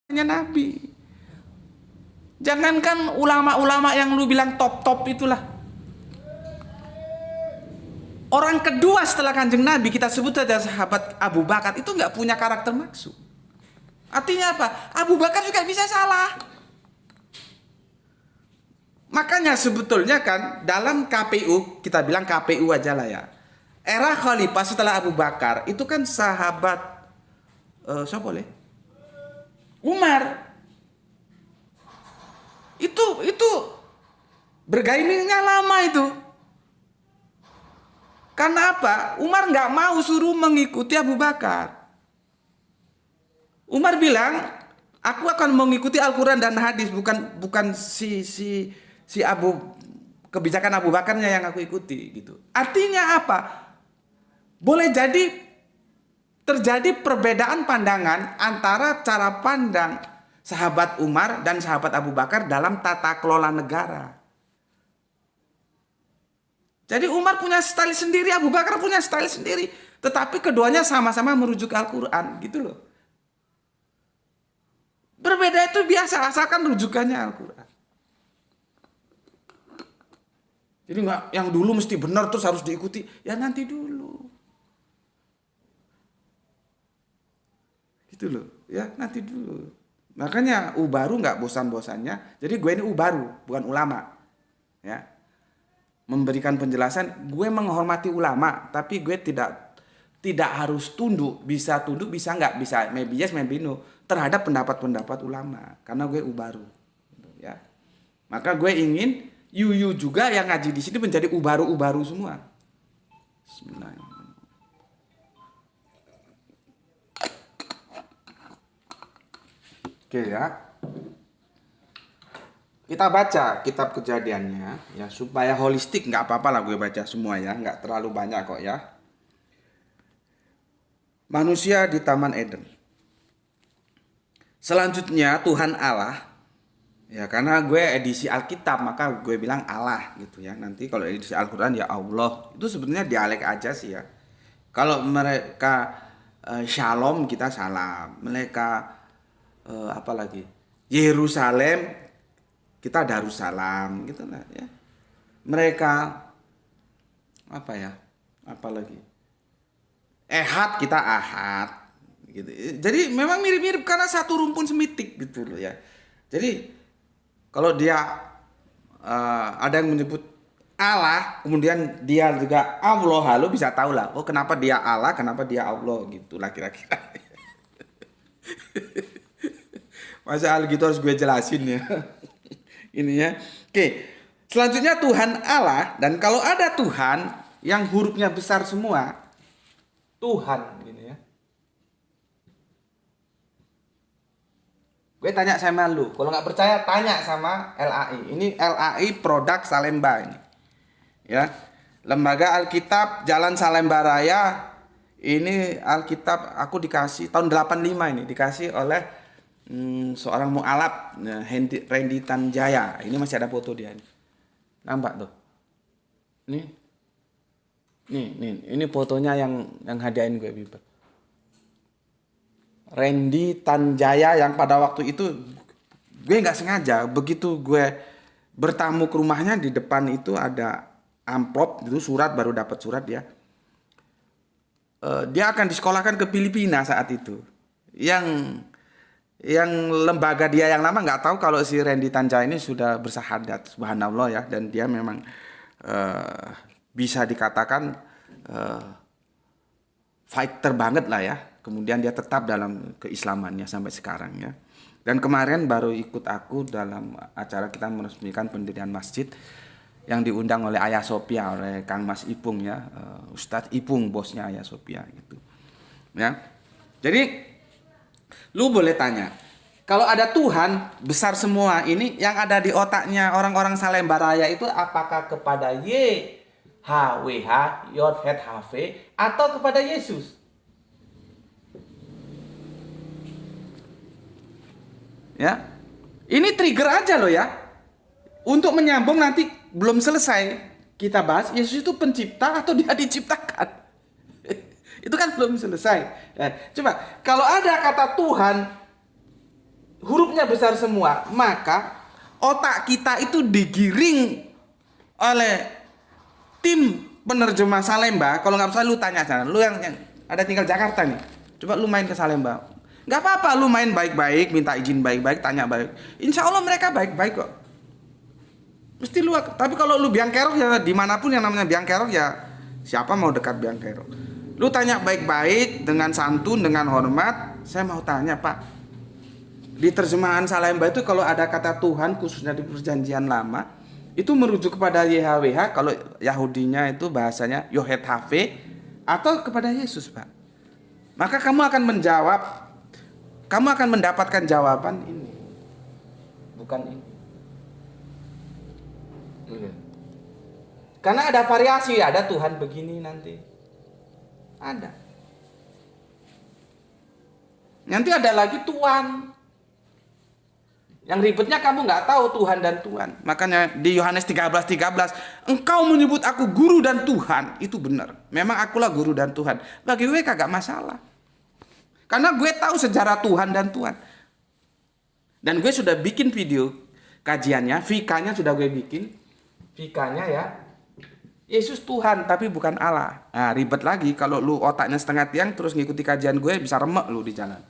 Nabi. Jangankan ulama-ulama yang lu bilang top-top itulah. Orang kedua setelah Kanjeng Nabi kita sebut saja sahabat Abu Bakar itu nggak punya karakter maksum. Artinya apa? Abu Bakar juga bisa salah. Makanya sebetulnya kan dalam KPU, kita bilang KPU aja lah ya. Era khalifah setelah Abu Bakar itu kan sahabat siapa boleh? Umar. Itu bergaulnya lama itu. Karena apa? Umar nggak mau suruh mengikuti Abu Bakar. Umar bilang, aku akan mengikuti Al-Quran dan hadis, bukan si kebijakan Abu Bakarnya yang aku ikuti gitu. Artinya apa? Boleh jadi terjadi perbedaan pandangan antara cara pandang sahabat Umar dan sahabat Abu Bakar dalam tata kelola negara. Jadi Umar punya style sendiri, Abu Bakar punya style sendiri. Tetapi keduanya sama-sama merujuk Al-Quran gitu loh. Berbeda itu biasa, asalkan rujukannya Al-Quran. Jadi nggak yang dulu mesti benar terus harus diikuti. Ya nanti dulu. Gitu loh, ya nanti dulu. Makanya baru nggak bosan-bosannya. Jadi gue ini baru, bukan ulama. Ya. Memberikan penjelasan, gue menghormati ulama, tapi gue tidak harus tunduk, bisa tunduk, bisa nggak, bisa maybe yes, maybe no terhadap pendapat-pendapat ulama, karena gue baru, ya. Maka gue ingin you juga yang ngaji di sini menjadi ubaru semua. Bismillahirrahmanirrahim. Oke ya. Kita baca kitab Kejadiannya ya supaya holistik, nggak apa-apa lah gue baca semua ya, nggak terlalu banyak kok ya. Manusia di Taman Eden. Selanjutnya Tuhan Allah, ya karena gue edisi Alkitab maka gue bilang Allah gitu ya. Nanti kalau edisi Al-Quran ya Allah, itu sebenarnya dialek aja sih ya. Kalau mereka Shalom kita salam, mereka apa lagi Yerusalem kita Darussalam gitu lah ya. Mereka apa ya? Apalagi Ehad kita Ahad gitu. Jadi memang mirip-mirip karena satu rumpun semitik gitu loh ya. Jadi kalau dia ada yang menyebut Allah, kemudian dia juga Allah, lo bisa tahu lah. Oh kenapa dia Allah, kenapa dia Allah gitu lah kira-kira. Masa hal gitu harus gue jelasin ya. Ini ya. Oke. Selanjutnya Tuhan Allah, dan kalau ada Tuhan yang hurufnya besar semua, Tuhan gini ya. Gue tanya sama lu, kalau nggak percaya tanya sama LAI. Ini LAI produk Salemba ini. Ya. Lembaga Alkitab Jalan Salemba Raya. Ini Alkitab aku dikasih tahun 85 ini, dikasih oleh seorang mu'alaf, Randy Tanjaya. Ini masih ada foto dia. Nampak tuh. Ini fotonya yang hadiahin gue Bibel. Randy Tanjaya yang pada waktu itu gue nggak sengaja, begitu gue bertamu ke rumahnya, di depan itu ada amplop itu surat, baru dapat surat ya. Dia akan disekolahkan ke Filipina saat itu. Yang lembaga dia yang lama nggak tahu kalau si Randy Tanjaya ini sudah bersahadat, subhanallah ya, dan dia memang bisa dikatakan fighter banget lah ya. Kemudian dia tetap dalam keislamannya sampai sekarang ya. Dan kemarin baru ikut aku dalam acara kita meresmikan pendirian masjid yang diundang oleh Ayah Sophia, oleh Kang Mas Ipung ya, Ustadz Ipung bosnya Ayah Sophia gitu ya. Jadi lu boleh tanya, kalau ada Tuhan besar semua ini, yang ada di otaknya orang-orang Salemba Raya itu apakah kepada YHWH, Yod Het HV, atau kepada Yesus? Ya, ini trigger aja loh ya. Untuk menyambung nanti belum selesai kita bahas Yesus itu pencipta atau dia diciptakan. Itu kan belum selesai. Coba kalau ada kata Tuhan hurufnya besar semua, maka otak kita itu digiring oleh tim penerjemah Salemba. Kalau nggak bisa lu tanya sana, lu yang ada tinggal Jakarta nih, coba lu main ke Salemba. Nggak apa-apa, lu main baik-baik, minta izin baik-baik, tanya baik. Insya Allah mereka baik-baik kok. Mesti lu. Tapi kalau lu biang kerok ya, dimanapun yang namanya biang kerok ya, siapa mau dekat biang kerok? Lu tanya baik-baik, dengan santun, dengan hormat. Saya mau tanya Pak, di terjemahan Salemba itu kalau ada kata Tuhan khususnya di perjanjian lama, itu merujuk kepada YHWH. Kalau Yahudinya itu bahasanya Yohet Have, atau kepada Yesus Pak. Maka kamu akan menjawab, kamu akan mendapatkan jawaban ini, bukan ini. Karena ada variasi, ada Tuhan begini nanti, ada. Nanti ada lagi Tuhan. Yang ribetnya kamu nggak tahu Tuhan dan Tuhan. Makanya di Yohanes 13:13, engkau menyebut aku guru dan Tuhan. Itu benar. Memang akulah guru dan Tuhan. Bagi gue kagak masalah. Karena gue tahu sejarah Tuhan dan Tuhan. Dan gue sudah bikin video kajiannya, VK-nya sudah gue bikin. VK-nya ya, Yesus Tuhan tapi bukan Allah. Nah, ribet lagi kalau lu otaknya setengah tiang terus ngikuti kajian gue, bisa remek lu di jalan.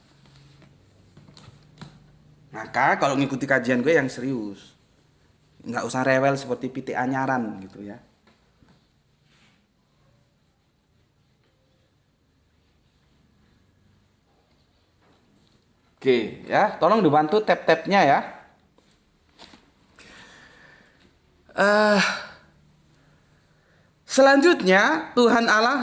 Maka kalau ngikuti kajian gue yang serius, nggak usah rewel seperti pitik anyaran gitu ya. Oke ya, tolong dibantu tab-tabnya ya. Selanjutnya Tuhan Allah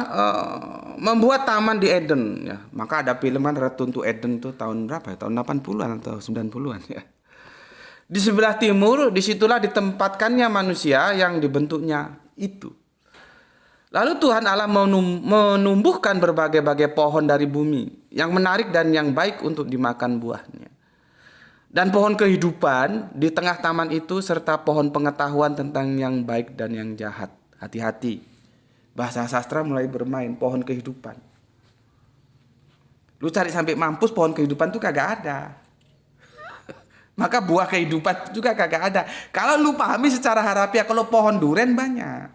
membuat taman di Eden ya. Maka ada film kan Return to Eden tuh tahun berapa ya? Tahun 80-an atau 90-an ya. Di sebelah timur disitulah ditempatkannya manusia yang dibentuknya itu. Lalu Tuhan Allah menumbuhkan berbagai-bagai pohon dari bumi yang menarik dan yang baik untuk dimakan buahnya. Dan pohon kehidupan di tengah taman itu serta pohon pengetahuan tentang yang baik dan yang jahat. Hati-hati. Bahasa sastra mulai bermain, pohon kehidupan. Lu cari sampai mampus pohon kehidupan tuh kagak ada. Maka buah kehidupan juga kagak ada. Kalau lu pahami secara harafiah, kalau pohon duren banyak.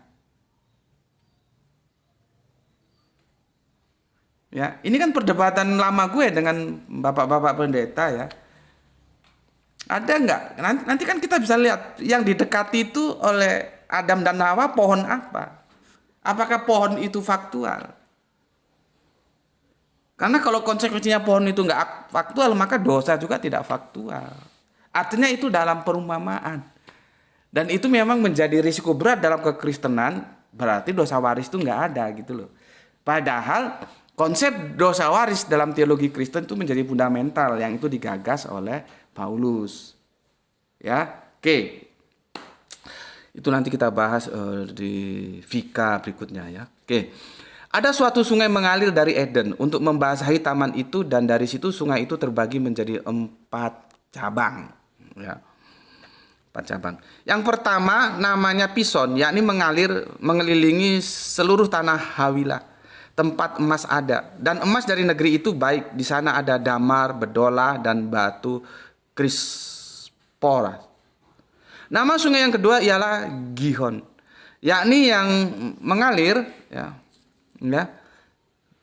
Ya, ini kan perdebatan lama gue dengan bapak-bapak pendeta ya. Ada nggak? Nanti kan kita bisa lihat yang didekati itu oleh Adam dan Hawa pohon apa? Apakah pohon itu faktual? Karena kalau konsekuensinya pohon itu nggak faktual, maka dosa juga tidak faktual. Artinya itu dalam perumpamaan. Dan itu memang menjadi risiko berat dalam kekristenan, berarti dosa waris itu nggak ada gitu loh. Padahal konsep dosa waris dalam teologi Kristen itu menjadi fundamental yang itu digagas oleh Paulus. Ya, oke. Itu nanti kita bahas di Vika berikutnya ya. Oke. Ada suatu sungai mengalir dari Eden untuk membasahi taman itu dan dari situ sungai itu terbagi menjadi 4 cabang. Ya. 4 cabang. Yang pertama namanya Pison, yakni mengalir mengelilingi seluruh tanah Hawilah. Tempat emas ada dan emas dari negeri itu baik. Di sana ada damar, bedola dan batu krispora. Nama sungai yang kedua ialah Gihon, yakni yang mengalir ya.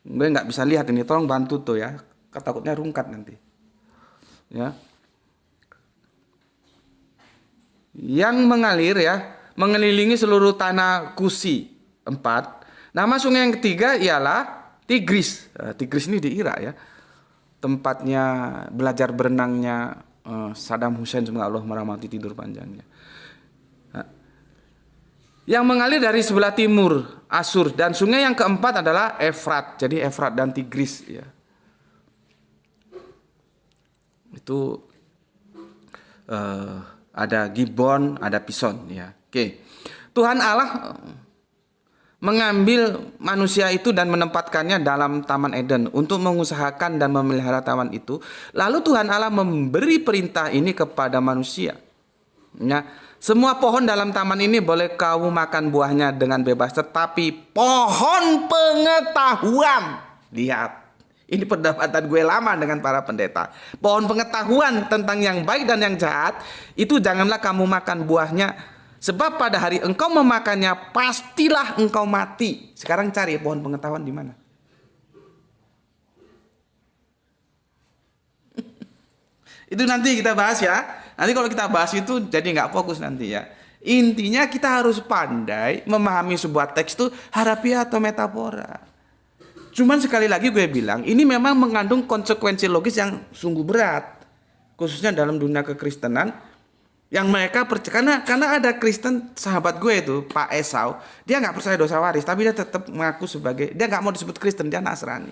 Gue nggak bisa lihat ini, tolong bantu tuh ya. Takutnya rungkat nanti. Ya. Yang mengalir ya, mengelilingi seluruh tanah Kusi 4. Nama sungai yang ketiga ialah Tigris. Tigris ini di Irak ya. Tempatnya belajar berenangnya Saddam Hussein, semoga Allah merahmati tidur panjangnya. Yang mengalir dari sebelah timur Asur, dan sungai yang keempat adalah Efrat. Jadi Efrat dan Tigris ya. Itu ada Gibon, ada Pison ya. Oke. Tuhan Allah mengambil manusia itu dan menempatkannya dalam Taman Eden untuk mengusahakan dan memelihara taman itu. Lalu Tuhan Allah memberi perintah ini kepada manusia. Ya, semua pohon dalam taman ini boleh kamu makan buahnya dengan bebas, tetapi pohon pengetahuan, lihat, Ini perdebatan gue lama dengan para pendeta. Pohon pengetahuan tentang yang baik dan yang jahat, itu janganlah kamu makan buahnya. Sebab pada hari engkau memakannya, pastilah engkau mati. Sekarang cari pohon pengetahuan di mana? Itu nanti kita bahas ya. Nanti kalau kita bahas itu jadi nggak fokus nanti ya. Intinya kita harus pandai memahami sebuah teks itu harafiah atau metafora. Cuman sekali lagi gue bilang, ini memang mengandung konsekuensi logis yang sungguh berat. Khususnya dalam dunia kekristenan. Yang mereka percaya, karena ada Kristen sahabat gue itu, Pak Esau. Dia nggak percaya dosa waris, tapi dia tetap mengaku sebagai, dia nggak mau disebut Kristen, dia Nasrani.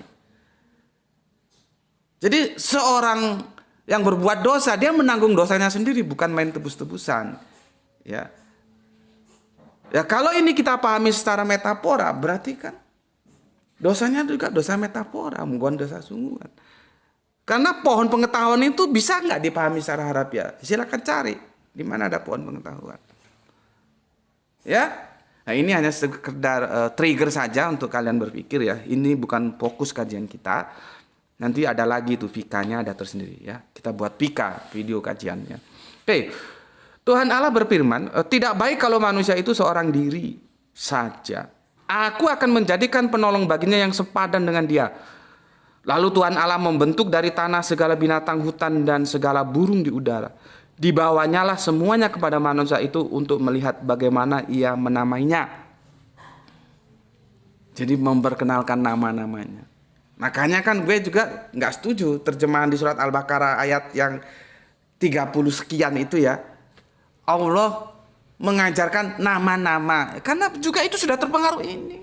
Jadi seorang yang berbuat dosa, dia menanggung dosanya sendiri, bukan main tebus-tebusan. Ya, kalau ini kita pahami secara metafora, berarti kan dosanya juga dosa metafora, bukan dosa sungguhan. Karena pohon pengetahuan itu bisa nggak dipahami secara harafiah? Silakan cari di mana ada pohon pengetahuan. Ya, nah ini hanya sekedar trigger saja untuk kalian berpikir ya. Ini bukan fokus kajian kita. Nanti ada lagi tuh Vika-nya ada tersendiri ya. Kita buat Vika video kajiannya. Oke, Tuhan Allah berfirman, tidak baik kalau manusia itu seorang diri saja. Aku akan menjadikan penolong baginya yang sepadan dengan dia. Lalu Tuhan Allah membentuk dari tanah segala binatang hutan dan segala burung di udara. Dibawanya lah semuanya kepada manusia itu untuk melihat bagaimana ia menamainya. Jadi memperkenalkan nama-namanya. Makanya kan gue juga nggak setuju terjemahan di surat Al-Baqarah ayat yang 30 sekian itu ya. Allah mengajarkan nama-nama. Karena juga itu sudah terpengaruh ini.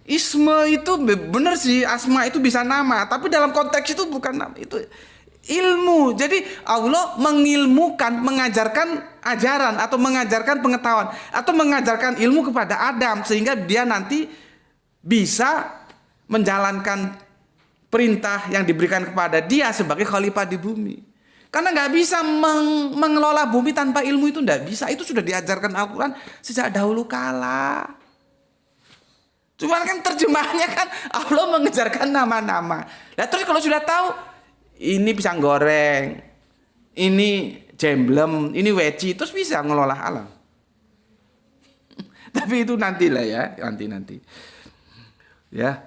Isme itu benar sih, asma itu bisa nama, tapi dalam konteks itu bukan nama, itu ilmu. Jadi Allah mengilmukan, mengajarkan ajaran atau mengajarkan pengetahuan atau mengajarkan ilmu kepada Adam sehingga dia nanti bisa menjalankan perintah yang diberikan kepada dia sebagai khalifah di bumi. Karena nggak bisa mengelola bumi tanpa ilmu itu nggak bisa. Itu sudah diajarkan Al-Quran sejak dahulu kala. Cuman kan terjemahannya kan Allah mengejarkan nama-nama. Nah terus kalau sudah tahu ini pisang goreng, ini jemblem, ini weci, terus bisa ngelola alam. Tapi itu nantilah ya, nanti. Ya.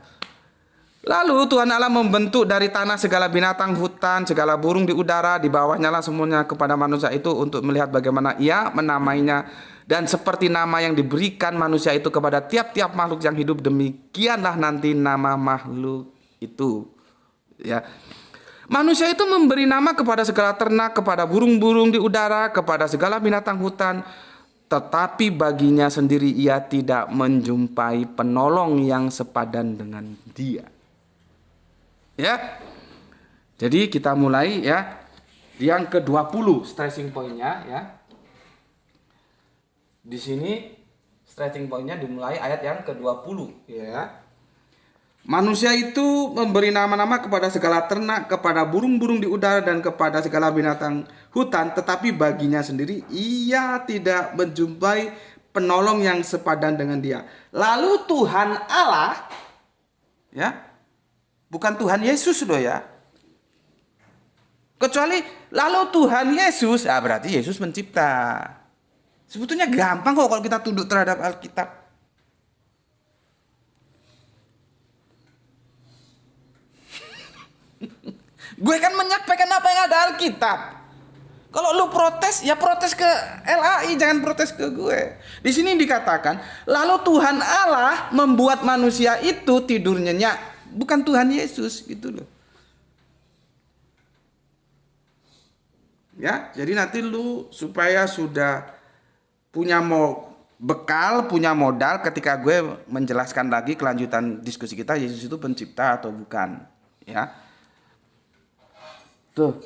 Lalu Tuhan Allah membentuk dari tanah segala binatang hutan, segala burung di udara, di bawahnya lah semuanya kepada manusia itu untuk melihat bagaimana ia menamainya. Dan seperti nama yang diberikan manusia itu kepada tiap-tiap makhluk yang hidup, demikianlah nanti nama makhluk itu. Ya. Manusia itu memberi nama kepada segala ternak, kepada burung-burung di udara, kepada segala binatang hutan. Tetapi baginya sendiri ia tidak menjumpai penolong yang sepadan dengan dia. Ya. Jadi kita mulai ya. Yang ke-20 stressing point-nya ya. Di sini stretching point-nya dimulai ayat yang ke-20 ya. Manusia itu memberi nama-nama kepada segala ternak, kepada burung-burung di udara dan kepada segala binatang hutan, tetapi baginya sendiri ia tidak menjumpai penolong yang sepadan dengan dia. Lalu Tuhan Allah ya. Bukan Tuhan Yesus loh ya. Kecuali lalu Tuhan Yesus, berarti Yesus mencipta. Sebetulnya gampang kok kalau kita tunduk terhadap Alkitab. Gue kan menyampaikan apa yang ada Alkitab. Kalau lu protes, ya protes ke LAI, jangan protes ke gue. Di sini dikatakan, lalu Tuhan Allah membuat manusia itu tidur nyenyak. Bukan Tuhan Yesus gitu loh. Ya, jadi nanti lu supaya sudah punya bekal, punya modal ketika gue menjelaskan lagi kelanjutan diskusi kita, Yesus itu pencipta atau bukan, ya. Tuh,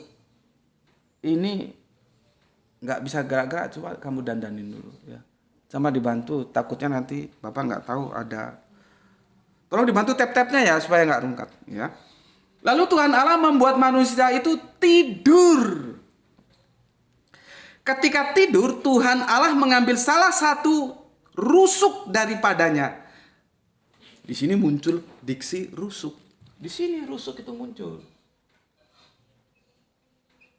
ini nggak bisa gerak-gerak, coba kamu dandanin dulu, ya. Sama dibantu, takutnya nanti Bapak nggak tahu ada. Tolong dibantu tap-tapnya ya supaya nggak rungkat, ya. Lalu Tuhan Allah membuat manusia itu tidur. Ketika tidur, Tuhan Allah mengambil salah satu rusuk daripadanya. Di sini muncul diksi rusuk. Di sini rusuk itu muncul.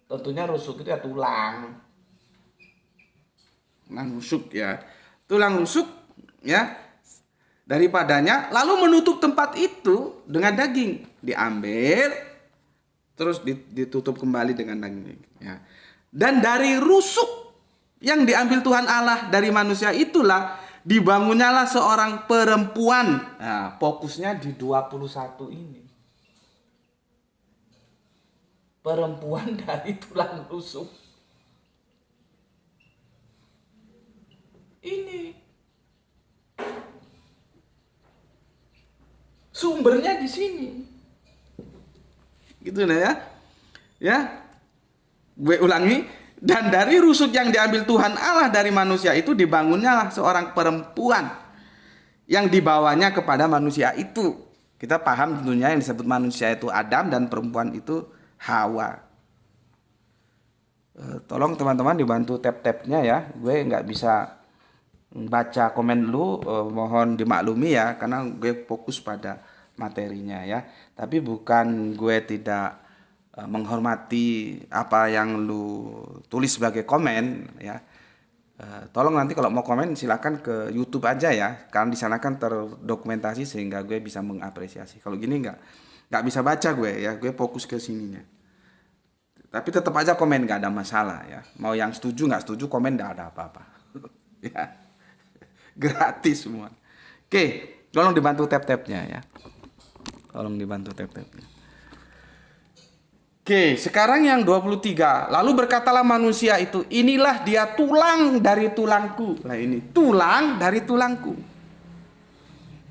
Tentunya rusuk itu ya tulang. Tulang rusuk ya. Tulang rusuk ya. Daripadanya lalu menutup tempat itu dengan daging. Diambil terus ditutup kembali dengan daging ya. Dan dari rusuk yang diambil Tuhan Allah dari manusia itulah dibangunnyalah seorang perempuan. Nah, fokusnya di 21 ini. Perempuan dari tulang rusuk. Ini sumbernya di sini. Gitu nah ya. Ya. Gue ulangi, dan dari rusuk yang diambil Tuhan Allah dari manusia itu dibangunnyalah seorang perempuan yang dibawanya kepada manusia itu. Kita paham tentunya yang disebut manusia itu Adam dan perempuan itu Hawa. Tolong teman-teman dibantu tap-tapnya ya. Gue nggak bisa baca komen dulu, mohon dimaklumi ya, karena gue fokus pada materinya ya. Tapi bukan gue tidak menghormati apa yang lu tulis sebagai komen ya. Tolong nanti kalau mau komen silakan ke YouTube aja ya, karena di sana kan terdokumentasi sehingga gue bisa mengapresiasi. Kalau gini nggak bisa baca gue ya, gue fokus ke sininya. Tapi tetap aja komen, nggak ada masalah ya. Mau yang setuju nggak setuju komen, nggak ada apa-apa. Ya, gratis semua. Oke, tolong dibantu tap-tapnya ya. Tolong dibantu tap-tapnya. Oke, sekarang yang 23. Lalu berkatalah manusia itu, inilah dia tulang dari tulangku. Nah ini tulang dari tulangku.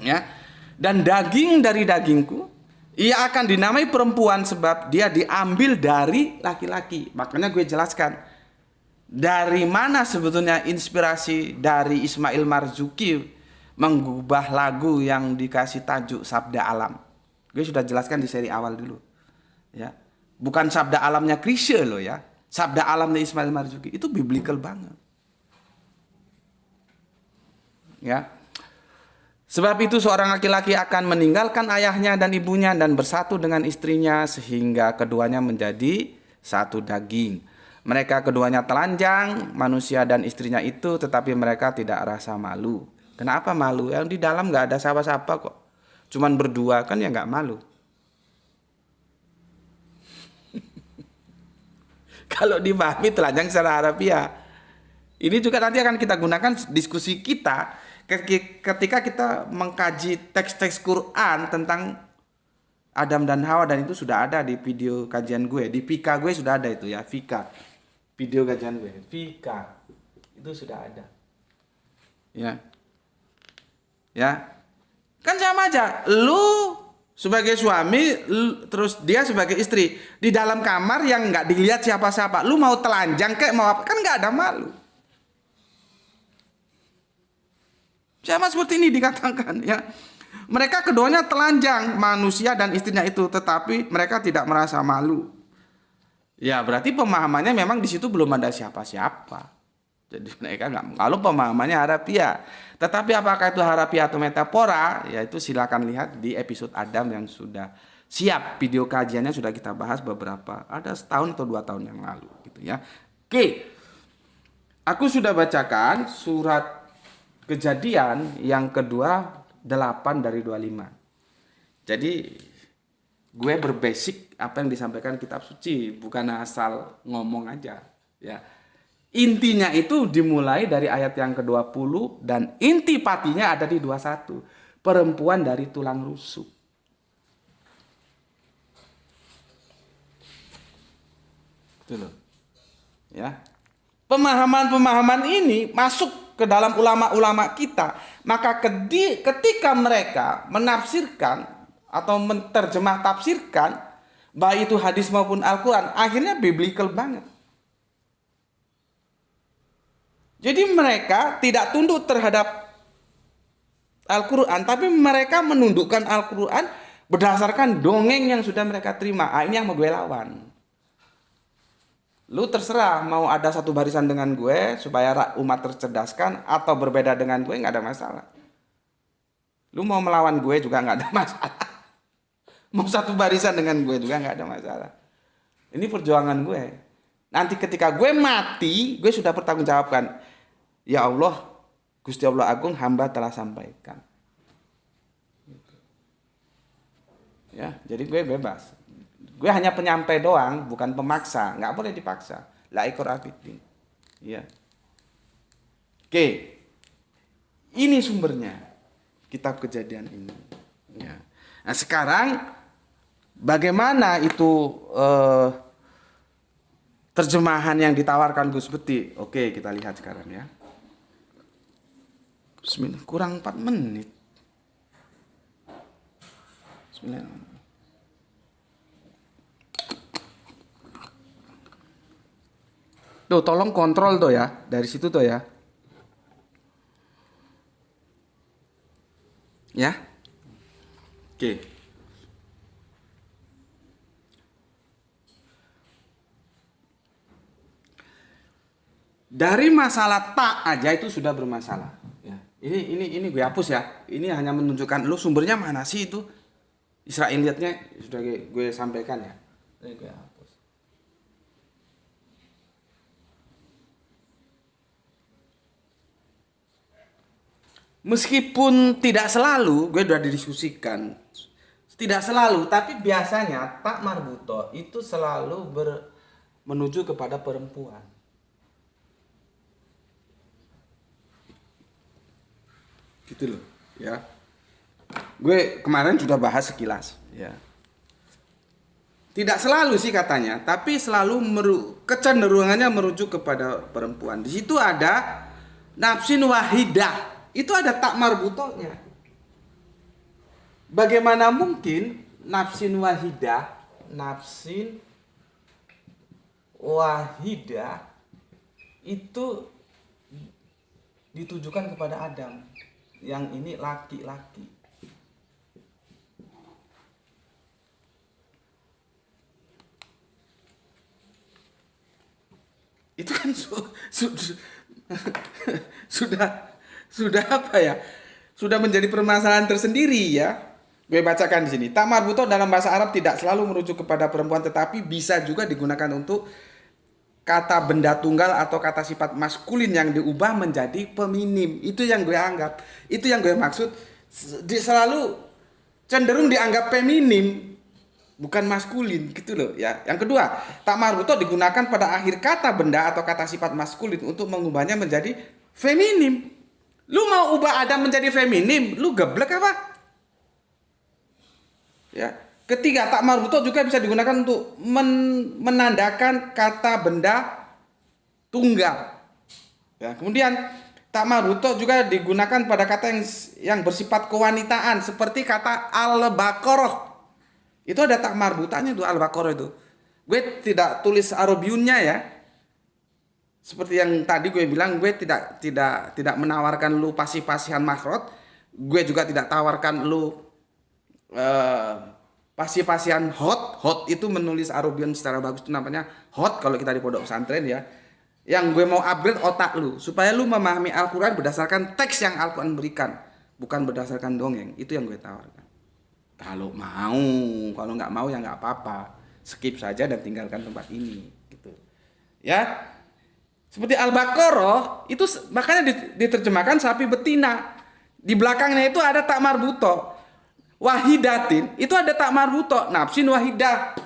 Ya. Dan daging dari dagingku. Ia akan dinamai perempuan sebab dia diambil dari laki-laki. Makanya gue jelaskan. Dari mana sebetulnya inspirasi dari Ismail Marzuki mengubah lagu yang dikasih tajuk Sabda Alam. Gue sudah jelaskan di seri awal dulu. Ya. Bukan sabda alamnya Krisye loh ya. Sabda alamnya Ismail Marzuki. Itu biblical banget. Ya. Sebab itu seorang laki-laki akan meninggalkan ayahnya dan ibunya dan bersatu dengan istrinya sehingga keduanya menjadi satu daging. Mereka keduanya telanjang, manusia dan istrinya itu, tetapi mereka tidak rasa malu. Kenapa malu? Yang di dalam nggak ada siapa-siapa kok. Cuman berdua kan ya nggak malu. Kalau dipahami telanjang secara harafiah. Ini juga nanti akan kita gunakan diskusi kita ketika kita mengkaji teks-teks Quran tentang Adam dan Hawa, dan itu sudah ada di video kajian gue. Di Vika gue sudah ada itu ya, Vika. Video kajian gue, Vika. Itu sudah ada. Ya. Ya. Kan sama aja. Lu sebagai suami, terus dia sebagai istri di dalam kamar yang nggak dilihat siapa-siapa. Lu mau telanjang kayak mau apa, kan nggak ada malu. Sama seperti ini dikatakan ya. Mereka keduanya telanjang, manusia dan istrinya itu, tetapi mereka tidak merasa malu. Ya berarti pemahamannya memang di situ belum ada siapa-siapa. Jadi mereka nggak, kalau pemahamannya harafiah. Tetapi apakah itu harafiah atau metafora? Ya itu silakan lihat di episode Adam yang sudah siap. Video kajiannya sudah kita bahas beberapa, ada setahun atau 2 tahun yang lalu gitu ya. Oke. Aku sudah bacakan surat Kejadian yang kedua 8 dari 25. Jadi gue berbasic apa yang disampaikan kitab suci, bukan asal ngomong aja ya. Intinya itu dimulai dari ayat yang ke-20 dan inti patinya ada di 21. Perempuan dari tulang rusuk. Itu loh. Ya. Pemahaman-pemahaman ini masuk ke dalam ulama-ulama kita. Maka ketika mereka menafsirkan atau menterjemah tafsirkan, baik itu hadis maupun Al-Quran, akhirnya biblical banget. Jadi mereka tidak tunduk terhadap Al-Quran, tapi mereka menundukkan Al-Quran berdasarkan dongeng yang sudah mereka terima. Ini yang mau gue lawan. Lu terserah mau ada satu barisan dengan gue supaya umat tercerdaskan, atau berbeda dengan gue, nggak ada masalah. Lu mau melawan gue juga nggak ada masalah. Mau satu barisan dengan gue juga nggak ada masalah. Ini perjuangan gue. Nanti ketika gue mati, gue sudah bertanggungjawabkan. Ya Allah, Gusti Allah Agung, hamba telah sampaikan. Ya, jadi gue bebas. Gue hanya penyampai doang, bukan pemaksa. Nggak boleh dipaksa. La ikrah fiddin. Ya. Oke. Ini sumbernya. Kitab Kejadian ini. Ya. Nah, sekarang bagaimana itu terjemahan yang ditawarkan Gus Beti? Oke, kita lihat sekarang ya. Bismillah, kurang 4 menit. Bismillah. Tuh, tolong kontrol tuh ya, dari situ tuh ya. Ya. Oke. Dari masalah tak aja itu sudah bermasalah. Ya. Ini gue hapus ya. Ini hanya menunjukkan lu sumbernya mana sih itu. Israiliyatnya sudah gue sampaikan ya. Ini gue hapus. Meskipun tidak selalu, gue udah didiskusikan. Tidak selalu, tapi biasanya tak marbuto itu selalu menuju kepada perempuan. Gitu loh, ya. Gue kemarin sudah bahas sekilas, ya. Tidak selalu sih katanya, tapi selalu kecenderungannya merujuk kepada perempuan. Di situ ada nafsin wahidah. Itu ada tak marbutonya. Bagaimana mungkin nafsin wahidah itu ditujukan kepada Adam. Yang ini laki-laki. Itu kan sudah apa ya? Sudah menjadi permasalahan tersendiri ya. Gue bacakan di sini. Tak marbuto dalam bahasa Arab tidak selalu merujuk kepada perempuan, tetapi bisa juga digunakan untuk kata benda tunggal atau kata sifat maskulin yang diubah menjadi feminim. Itu yang gue anggap. Itu yang gue maksud. Selalu cenderung dianggap feminim, bukan maskulin gitu loh ya. Yang kedua, tak marbuto digunakan pada akhir kata benda atau kata sifat maskulin untuk mengubahnya menjadi feminim. Lu mau ubah Adam menjadi feminim, lu geblek apa? Ya. Ketiga, tak marbuto juga bisa digunakan untuk menandakan kata benda tunggal. Ya, kemudian tak marbuto juga digunakan pada kata yang bersifat kewanitaan seperti kata al-baqarah. Itu ada tak marbutanya tuh al-baqarah itu. Gue tidak tulis Arabiunnya ya. Seperti yang tadi gue bilang, gue tidak menawarkan lu pasif-pasihan makhraj. Gue juga tidak tawarkan lu pasif-pasihan hot itu menulis Arabian secara bagus itu namanya hot kalau kita di pondok pesantren ya. Yang gue mau upgrade otak lu supaya lu memahami Al-Qur'an berdasarkan teks yang Al-Qur'an berikan, bukan berdasarkan dongeng. Itu yang gue tawarkan. Kalau mau, kalau nggak mau ya nggak apa-apa. Skip saja dan tinggalkan tempat ini gitu. Ya. Seperti Al-Baqarah itu makanya diterjemahkan sapi betina. Di belakangnya itu ada tak marbuto. Wahidatin itu ada tak marbuto, nafsin wahidah.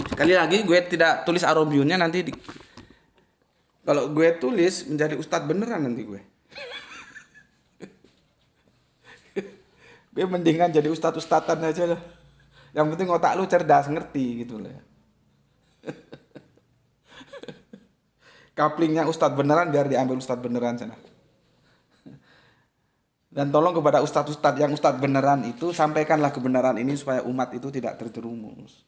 Sekali lagi gue tidak tulis Arabiunnya nanti kalau gue tulis menjadi ustadz beneran nanti gue. Gue mendingan jadi ustadz-ustadzan aja lah. Yang penting otak lu cerdas, ngerti gitu lah. Kaplingnya ustadz beneran biar diambil ustadz beneran sana. Dan tolong kepada ustadz-ustadz yang ustadz beneran itu, sampaikanlah kebenaran ini supaya umat itu tidak terjerumus.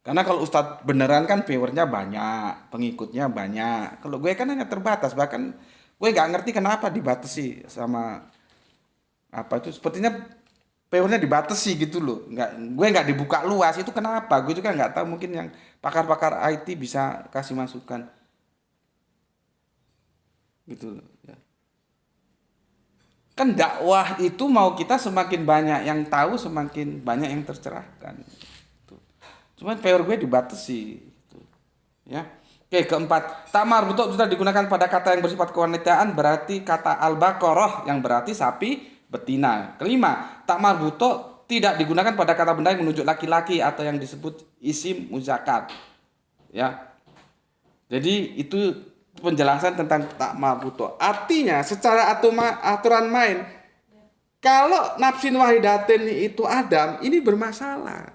Karena kalau ustadz beneran kan viewernya banyak, pengikutnya banyak. Kalau gue kan hanya terbatas, bahkan gue gak ngerti kenapa dibatasi sama apa itu. Sepertinya viewernya dibatasi gitu loh. Gue gak dibuka luas, itu kenapa? Gue juga gak tahu, mungkin yang pakar-pakar IT bisa kasih masukan. Gitu loh ya. Kan dakwah itu mau kita semakin banyak yang tahu, semakin banyak yang tercerahkan. Tuh. Cuman power gue dibatasi. Tuh. Ya. Oke, keempat, tak marbuto sudah digunakan pada kata yang bersifat kewanitaan, berarti kata al-baqarah yang berarti sapi betina. Kelima, tak marbuto tidak digunakan pada kata benda yang menunjuk laki-laki atau yang disebut isim muzakkar. Ya. Jadi itu penjelasan tentang tak marbuto. Artinya secara aturan main, kalau nafsin wahidatin itu Adam, ini bermasalah.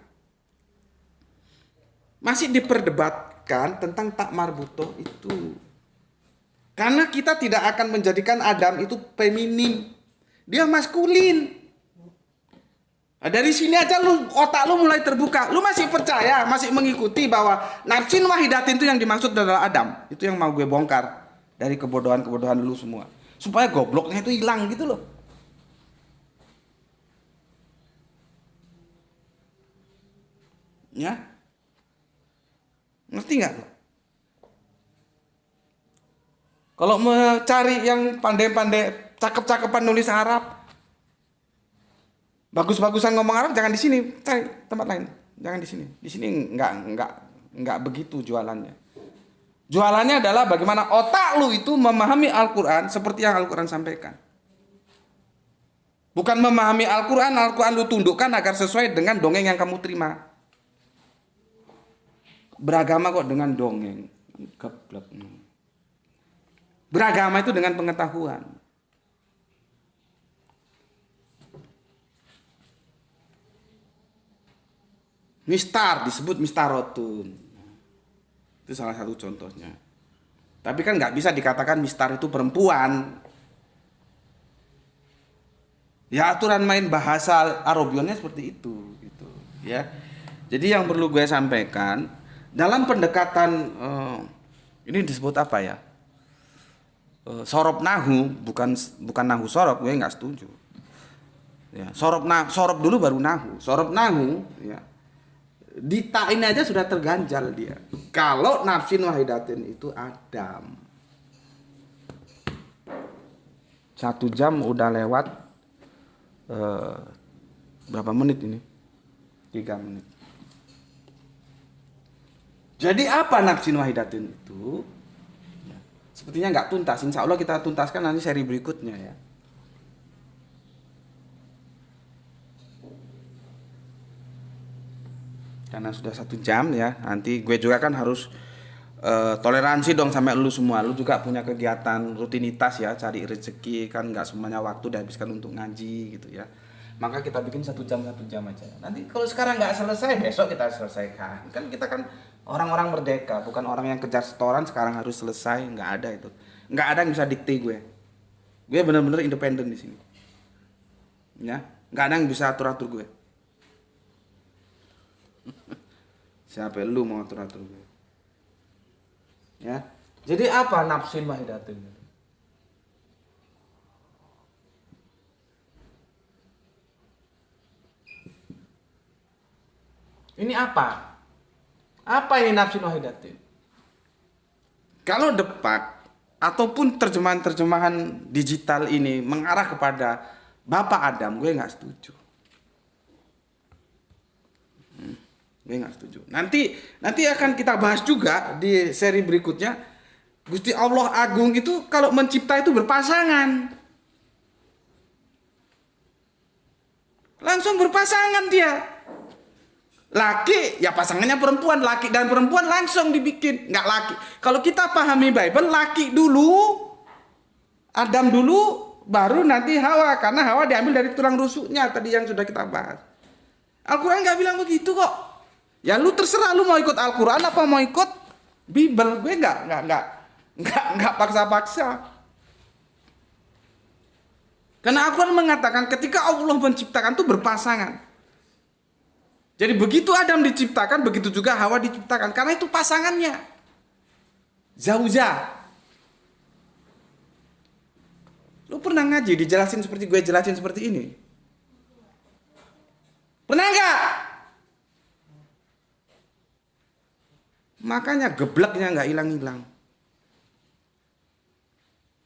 Masih diperdebatkan tentang tak marbuto itu. Karena kita tidak akan menjadikan Adam itu feminim. Dia maskulin. Nah, dari sini aja otak lu mulai terbuka. Lu masih percaya, masih mengikuti bahwa nafsin wahidatin itu yang dimaksud adalah Adam. Itu yang mau gue bongkar dari kebodohan-kebodohan lu semua. Supaya gobloknya itu hilang gitu loh. Ya. Ngerti nggak? Kalau mau cari yang pandai-pandai, cakep-cakepan nulis Arab, bagus-bagusan ngomong Arab, jangan di sini, cari tempat lain. Jangan di sini. Di sini nggak begitu jualannya. Jualannya adalah bagaimana otak lu itu memahami Al-Quran seperti yang Al-Quran sampaikan. Bukan memahami Al-Quran lu tundukkan agar sesuai dengan dongeng yang kamu terima. Beragama kok dengan dongeng. Geblek. Beragama itu dengan pengetahuan. Mistar disebut mistarotun. Itu salah satu contohnya. Tapi kan nggak bisa dikatakan mistar itu perempuan. Ya aturan main bahasa Arabionnya seperti itu, gitu. Ya. Jadi yang perlu gue sampaikan dalam pendekatan ini disebut apa ya? Sorob nahu, bukan nahu sorob, gue nggak setuju. Ya, sorob dulu baru nahu. Sorob nahu, ya. Di ta ini aja sudah terganjal dia. Kalau nafsin wahidatin itu Adam. 1 jam udah lewat berapa menit ini? 3 menit. Jadi apa nafsin wahidatin itu? Sepertinya nggak tuntas. Insya Allah kita tuntaskan nanti seri berikutnya ya. Karena sudah 1 jam ya. Nanti gue juga kan harus toleransi dong sampai lu semua. Lu juga punya kegiatan rutinitas ya, cari rezeki kan nggak semuanya waktu dihabiskan untuk ngaji gitu ya. Maka kita bikin 1 jam aja. Nanti kalau sekarang nggak selesai, besok kita selesaikan. Kan kita kan orang-orang merdeka, bukan orang yang kejar setoran sekarang harus selesai, nggak ada itu. Nggak ada yang bisa dikte gue. Gue benar-benar independen di sini. Ya, nggak ada yang bisa atur-atur gue. Siapa lu mau atur-atur gue? Ya. Jadi apa nafsin wahidatin? Ini apa? Apa ini nafsin wahidatin? Kalau depak ataupun terjemahan-terjemahan digital ini mengarah kepada Bapak Adam, gue nggak setuju. Gue nggak setuju. Nanti akan kita bahas juga di seri berikutnya. Gusti Allah Agung itu kalau mencipta itu berpasangan. Langsung berpasangan dia. Laki ya pasangannya perempuan, laki dan perempuan langsung dibikin, nggak laki. Kalau kita pahami Bible, laki dulu, Adam dulu, baru nanti Hawa, karena Hawa diambil dari tulang rusuknya tadi yang sudah kita bahas. Al-Quran nggak bilang begitu kok. Ya lu terserah lu mau ikut Al-Quran apa mau ikut Bible, gue nggak paksa-paksa. Karena Al-Quran mengatakan ketika Allah menciptakan itu berpasangan. Jadi begitu Adam diciptakan, begitu juga Hawa diciptakan. Karena itu pasangannya. Zauja. Lu pernah ngaji dijelasin seperti gue jelasin seperti ini? Pernah nggak? Makanya gebleknya nggak hilang-hilang.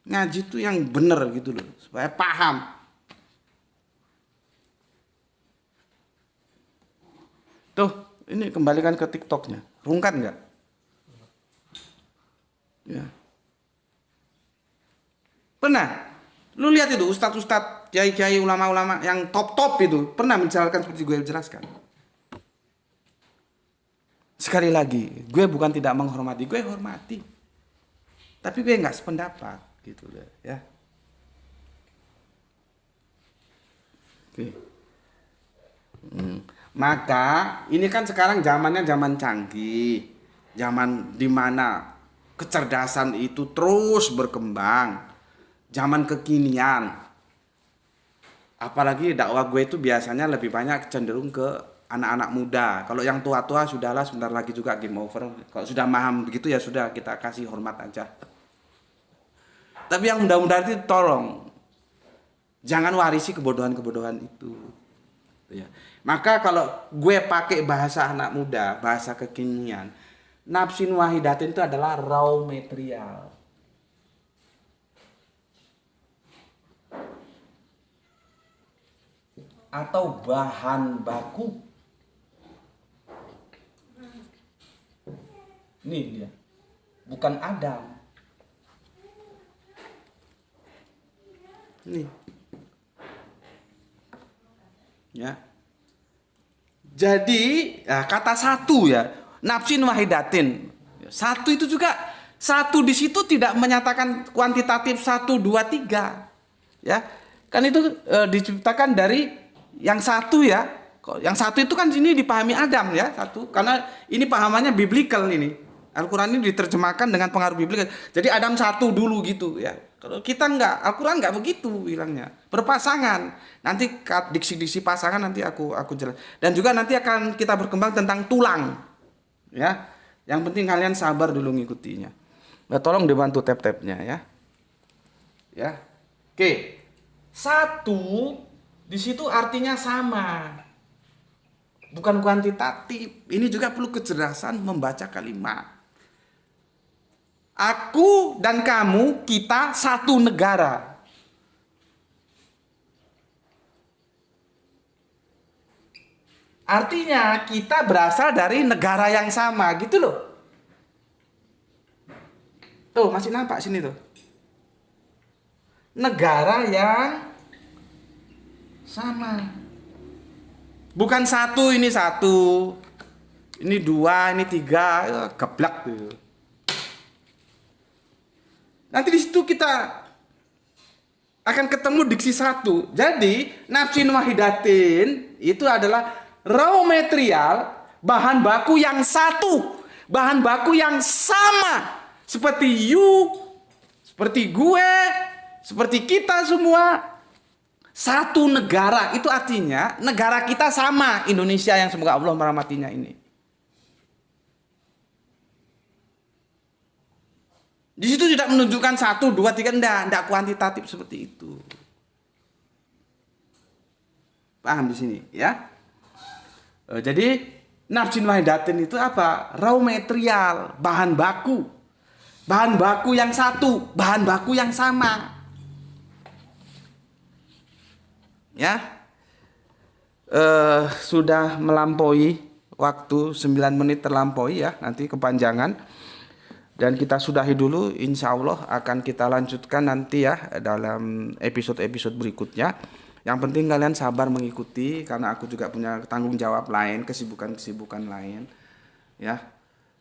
Ngaji tuh yang bener gitu loh, supaya paham. Ini kembalikan ke TikToknya. Rungkat nggak? Ya. Pernah? Lu lihat itu ustadz-ustadz, kiai-kiai, ulama-ulama yang top-top itu pernah menjelaskan seperti gue jelaskan. Sekali lagi, gue bukan tidak menghormati, gue hormati. Tapi gue nggak sependapat, gitu ya. Oke. Maka ini kan sekarang zamannya zaman canggih, zaman dimana kecerdasan itu terus berkembang, zaman kekinian. Apalagi dakwah gue itu biasanya lebih banyak cenderung ke anak-anak muda. Kalau yang tua-tua sudahlah, sebentar lagi juga game over. Kalau sudah paham begitu ya sudah, kita kasih hormat aja. Tapi yang muda-muda itu tolong jangan warisi kebodohan-kebodohan itu. Ya. Maka kalau gue pakai bahasa anak muda, bahasa kekinian, nafsin wahidatin itu adalah raw material. Atau bahan baku. Nih dia. Bukan Adam. Nih. Ya. Jadi kata satu ya, nafsin wahidatin. Satu itu juga, satu di situ tidak menyatakan kuantitatif 1, 2, 3. Ya. Kan itu diciptakan dari yang satu ya. Yang satu itu kan sini dipahami Adam ya, satu. Karena ini pahamannya biblical ini. Al-Quran ini diterjemahkan dengan pengaruh biblical. Jadi Adam satu dulu gitu ya. Kalau kita enggak, Al-Quran enggak begitu bilangnya. Berpasangan. Nanti diksi-diksi pasangan nanti aku jelas. Dan juga nanti akan kita berkembang tentang tulang. Ya. Yang penting kalian sabar dulu ngikutinya. Nah, tolong dibantu tab-tabnya ya. Ya. Oke. Satu di situ artinya sama. Bukan kuantitatif. Ini juga perlu kecerdasan membaca kalimat. Aku dan kamu, kita satu negara. Artinya kita berasal dari negara yang sama, gitu loh. Tuh, masih nampak sini tuh. Negara yang sama. Bukan satu, ini satu. Ini 2, ini 3, geblak tuh. Nanti di situ kita akan ketemu diksi satu. Jadi nafsin wahidatin itu adalah raw material, bahan baku yang satu, bahan baku yang sama, seperti you, seperti gue, seperti kita semua. Satu negara, itu artinya negara kita sama, Indonesia yang semoga Allah merahmatinya ini. Di situ tidak menunjukkan 1, 2, 3, enggak kuantitatif seperti itu. Paham di sini ya? Jadi nafsin wahidatin itu apa? Raw material, bahan baku. Bahan baku yang satu, bahan baku yang sama. Ya. Sudah melampaui waktu 9 menit terlampaui ya, nanti kepanjangan. Dan kita sudahi dulu, insya Allah akan kita lanjutkan nanti ya dalam episode-episode berikutnya. Yang penting kalian sabar mengikuti karena aku juga punya tanggung jawab lain, kesibukan-kesibukan lain ya.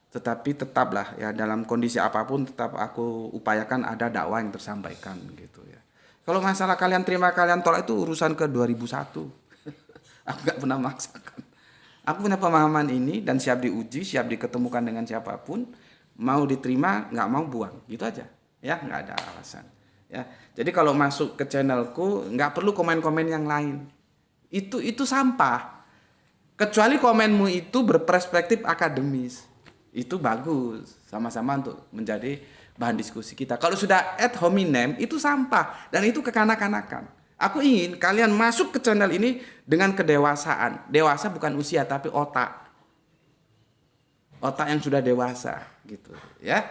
Tetapi tetaplah ya dalam kondisi apapun tetap aku upayakan ada dakwah yang tersampaikan gitu ya. Kalau masalah kalian terima kalian tolak itu urusan ke 2001. Aku gak pernah maksakan. Aku punya pemahaman ini dan siap diuji, siap diketemukan dengan siapapun. Mau diterima, nggak mau buang, gitu aja, ya nggak ada alasan, ya. Jadi kalau masuk ke channelku nggak perlu komen-komen yang lain, itu sampah. Kecuali komenmu itu berperspektif akademis, itu bagus, sama-sama untuk menjadi bahan diskusi kita. Kalau sudah ad hominem itu sampah dan itu kekanak-kanakan. Aku ingin kalian masuk ke channel ini dengan kedewasaan. Dewasa bukan usia tapi otak yang sudah dewasa gitu ya.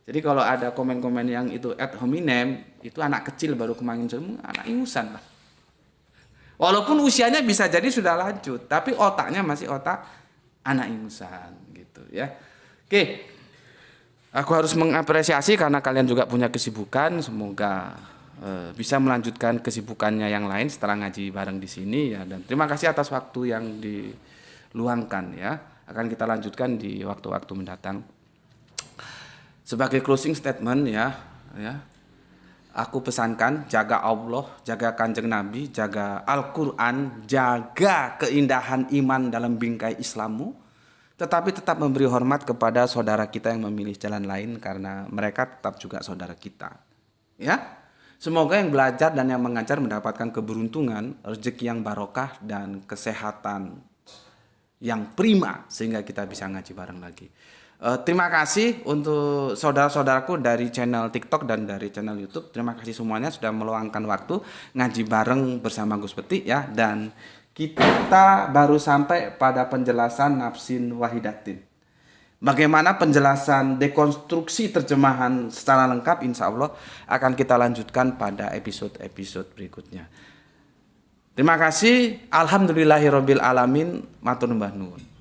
Jadi kalau ada komen-komen yang itu ad hominem, itu anak kecil baru kemarin semua, anak ingusan lah. Walaupun usianya bisa jadi sudah lanjut, tapi otaknya masih otak anak insan gitu ya. Oke. Aku harus mengapresiasi karena kalian juga punya kesibukan. Semoga bisa melanjutkan kesibukannya yang lain setelah ngaji bareng di sini ya. Dan terima kasih atas waktu yang diluangkan ya. Akan kita lanjutkan di waktu-waktu mendatang. Sebagai closing statement ya, aku pesankan jaga Allah, jaga Kanjeng Nabi, jaga Al-Quran, jaga keindahan iman dalam bingkai Islammu. Tetapi tetap memberi hormat kepada saudara kita yang memilih jalan lain karena mereka tetap juga saudara kita. Ya, semoga yang belajar dan yang mengajar mendapatkan keberuntungan, rezeki yang barokah dan kesehatan yang prima sehingga kita bisa ngaji bareng lagi. Terima kasih untuk saudara-saudaraku dari channel TikTok dan dari channel YouTube. Terima kasih semuanya sudah meluangkan waktu ngaji bareng bersama Gus Peti ya. Dan kita baru sampai pada penjelasan nafsin wahidatin. Bagaimana penjelasan dekonstruksi terjemahan secara lengkap insya Allah akan kita lanjutkan pada episode-episode berikutnya. Terima kasih. Alhamdulillahirabbil alamin. Matur nuwun.